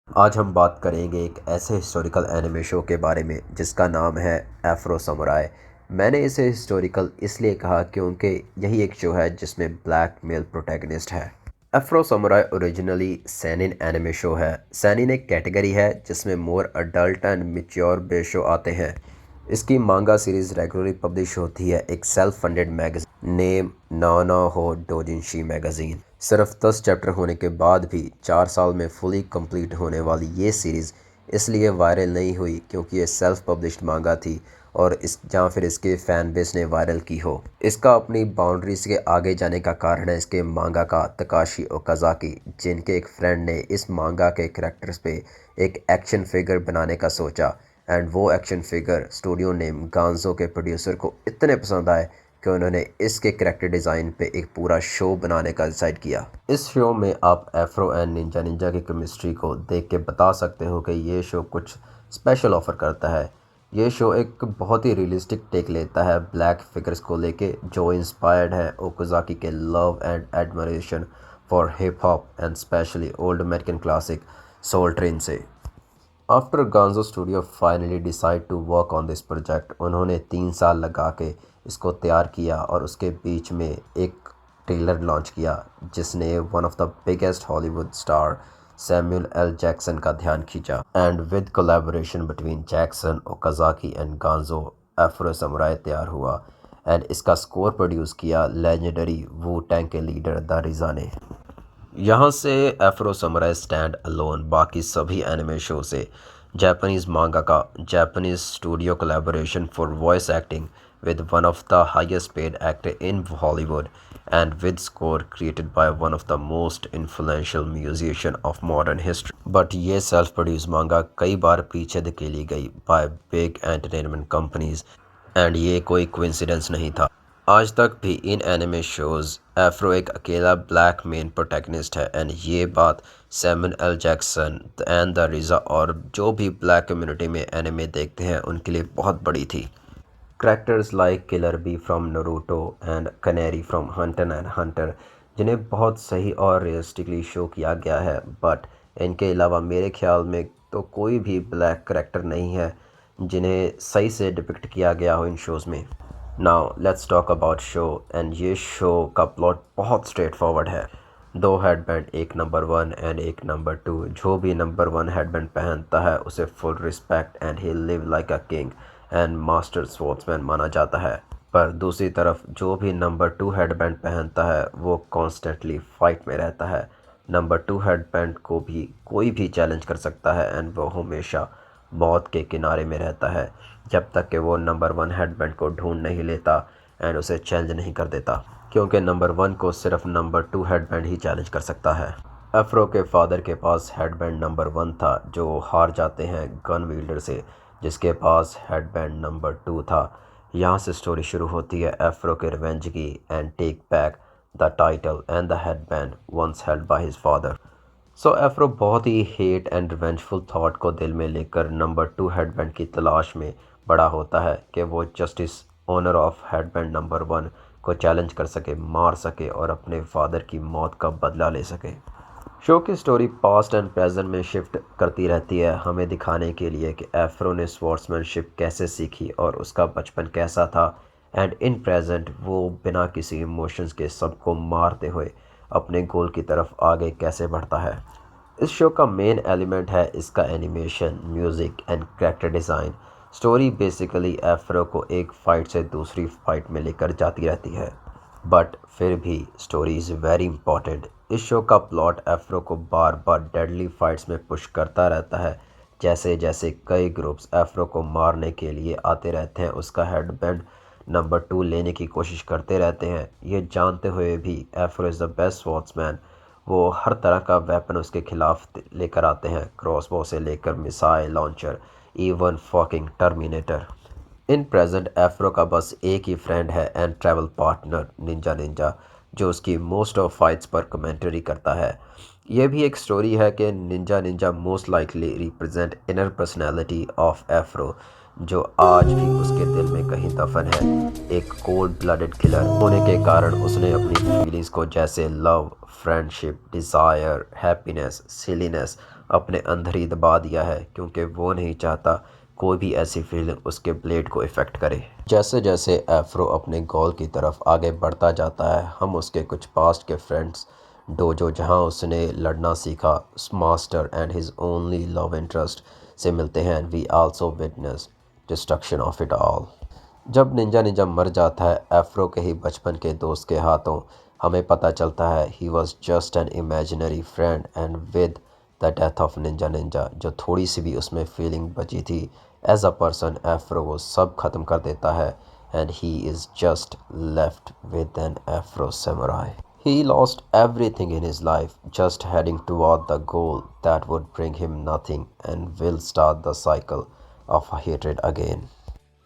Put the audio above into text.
आज हम बात करेंगे एक ऐसे हिस्टोरिकल एनिमे शो के बारे में जिसका नाम है एफ्रो समुराई। मैंने इसे हिस्टोरिकल इसलिए कहा क्योंकि यही एक शो है जिसमें ब्लैक मेल प्रोटैगनिस्ट है। Afro Samurai originally seinen anime show है। सेनिन एक कैटेगरी है जिसमें more adult and mature base show आते हैं। इसकी मांगा सीरीज रेगुलरली पब्लिश होती है एक सेल्फ फंडेड मैगजीन नेम नाना हो डोजिनशी मैगजीन। सिर्फ 10 चैप्टर होने के बाद भी 4 साल में फुली कंप्लीट होने वाली ये सीरीज़ इसलिए वायरल नहीं हुई क्योंकि ये सेल्फ पब्लिश्ड मांगा थी और इस या फिर इसके फ़ैन बेस ने वायरल की हो। इसका अपनी बाउंड्रीज के आगे जाने का कारण है इसके मांगा का तकाशी ओकाज़ाकी, जिनके एक फ्रेंड ने इस मांगा के करैक्टर्स पे एक एक्शन फिगर बनाने का सोचा एंड वो एक्शन फिगर स्टूडियो नेम गांजो के प्रोड्यूसर को इतने पसंद आए कि उन्होंने इसके करैक्टर डिज़ाइन पे एक पूरा शो बनाने का डिसाइड किया। इस शो में आप एफ्रो एंड निंजा निंजा की केमिस्ट्री को देख के बता सकते हो कि ये शो कुछ स्पेशल ऑफर करता है। ये शो एक बहुत ही रियलिस्टिक टेक लेता है ब्लैक फिगर्स को लेके, जो इंस्पायर्ड है ओकाज़ाकी के love and admiration for hip hop and specially old American classic soul train से। After Gonzo studio finally decide to work on this project, उन्होंने 3 साल लगा के इसको तैयार किया और उसके बीच में एक ट्रेलर लॉन्च किया जिसने one of the biggest Hollywood star Samuel L Jackson का ध्यान खींचा and with collaboration between Jackson Okazaki and Gonzo Afro Samurai तैयार हुआ एंड इसका स्कोर प्रोड्यूस किया लेजेंडरी वू टैंग के लीडर द रिजा ने। यहाँ से एफ्रो समुराई स्टैंड अलोन बाकी सभी एनिमे शो से। जापानीज़ मांगा का Japanese studio collaboration for voice acting with one of the highest paid actor in Hollywood and with score created by one of the most influential musician of modern history. But ये self produced manga कई बार पीछे धकेली गई by big entertainment companies and ये कोई coincidence नहीं था। आज तक भी इन एनिमे शोज़ एफ्रो एक अकेला ब्लैक मेन प्रोटैगनिस्ट है एंड ये बात Samuel L Jackson and the RZA और जो भी ब्लैक कम्युनिटी में एनिमे देखते हैं उनके लिए बहुत बड़ी थी। Characters like Killer Bee from Naruto and Canary from Hunter and Hunter, जिन्हें बहुत सही और रियलिस्टिकली शो किया गया है, बट इनके अलावा मेरे ख्याल में तो कोई भी ब्लैक करेक्टर नहीं है जिन्हें सही से डिपिक्ट किया गया हो इन शोज़ में। Now let's talk about show and ये शो का प्लॉट बहुत स्ट्रेट फॉरवर्ड है। दो हेडबैंड, एक नंबर 1 एंड एक नंबर 2। जो भी नंबर 1 हेडबैंड पहनता है उसे full respect and he live like a king and master sportsman माना जाता है। पर दूसरी तरफ जो भी नंबर 2 हेडबैंड पहनता है वो कॉन्स्टेंटली फाइट में रहता है। नंबर 2 हेडबैंड को भी कोई भी चैलेंज कर सकता है एंड वो हमेशा मौत के किनारे में रहता है जब तक कि वो नंबर 1 हेडबैंड को ढूंढ नहीं लेता एंड उसे चैलेंज नहीं कर देता, क्योंकि नंबर 1 को सिर्फ नंबर 2 हेडबैंड ही चैलेंज कर सकता है। एफ्रो के फादर के पास हेडबैंड नंबर 1 था जो हार जाते हैं गन विल्डर से जिसके पास हेडबैंड नंबर 2 था। यहाँ से स्टोरी शुरू होती है एफ्रो के रिवेंज की and take back the title and the headband once held by his father. So Afro बहुत ही हेट एंड रिवेंजफुल थॉट को दिल में लेकर नंबर 2 हेडबैंड की तलाश में बड़ा होता है कि वो justice owner of headband number 1 को चैलेंज कर सके, मार सके और अपने फादर की मौत का बदला ले सके। शो की स्टोरी पास्ट एंड प्रेजेंट में शिफ्ट करती रहती है, हमें दिखाने के लिए कि एफ्रो ने स्वॉर्ड्समैनशिप कैसे सीखी और उसका बचपन कैसा था एंड इन प्रेजेंट वो बिना किसी इमोशंस के सबको मारते हुए अपने गोल की तरफ आगे कैसे बढ़ता है। इस शो का मेन एलिमेंट है इसका animation, music and character design. Story basically Afro को एक फ़ाइट से दूसरी फाइट में लेकर जाती रहती है, बट फिर भी स्टोरी इज़ वेरी इंपॉर्टेंट। इस शो का प्लॉट एफ्रो को बार बार डेडली फाइट्स में पुश करता रहता है। जैसे जैसे कई ग्रुप्स एफ्रो को मारने के लिए आते रहते हैं, उसका हेडबैंड नंबर 2 लेने की कोशिश करते रहते हैं। ये जानते हुए भी Afro is the best swordsman. वो हर तरह का वेपन उसके खिलाफ लेकर आते हैं, क्रॉसबो से लेकर missile launcher, even fucking Terminator. In present Afro का बस एक ही फ्रेंड है and travel partner Ninja Ninja, जो उसकी मोस्ट ऑफ फाइट्स पर कमेंट्री करता है। यह भी एक स्टोरी है कि Ninja Ninja most likely represent inner personality of Afro, जो आज भी उसके दिल में कहीं दफन है। एक कोल्ड ब्लडेड किलर होने के कारण उसने अपनी फीलिंग्स को जैसे लव, फ्रेंडशिप, डिज़ायर, हैप्पीनेस, सिलीनेस अपने अंदर ही दबा दिया है क्योंकि वो नहीं चाहता कोई भी ऐसी फीलिंग उसके ब्लेड को इफ़ेक्ट करे। जैसे जैसे एफ्रो अपने गोल की तरफ आगे बढ़ता जाता है, हम उसके कुछ पास्ट के फ्रेंड्स डोजो जहां उसने लड़ना सीखा master and his only love interest से मिलते हैं। We also witness destruction of it all. जब निंजा निंजा मर जाता है एफ्रो के ही बचपन के दोस्त के हाथों, हमें पता चलता है he was just an imaginary friend and with the death of Ninja Ninja जो थोड़ी सी भी उसमें फीलिंग बची थी एज अ पर्सन, एफ्रो वो सब ख़त्म कर देता है and he is just left with an Afro samurai. He lost everything in his life, just heading toward the goal that would bring him nothing and will start the cycle of hatred again.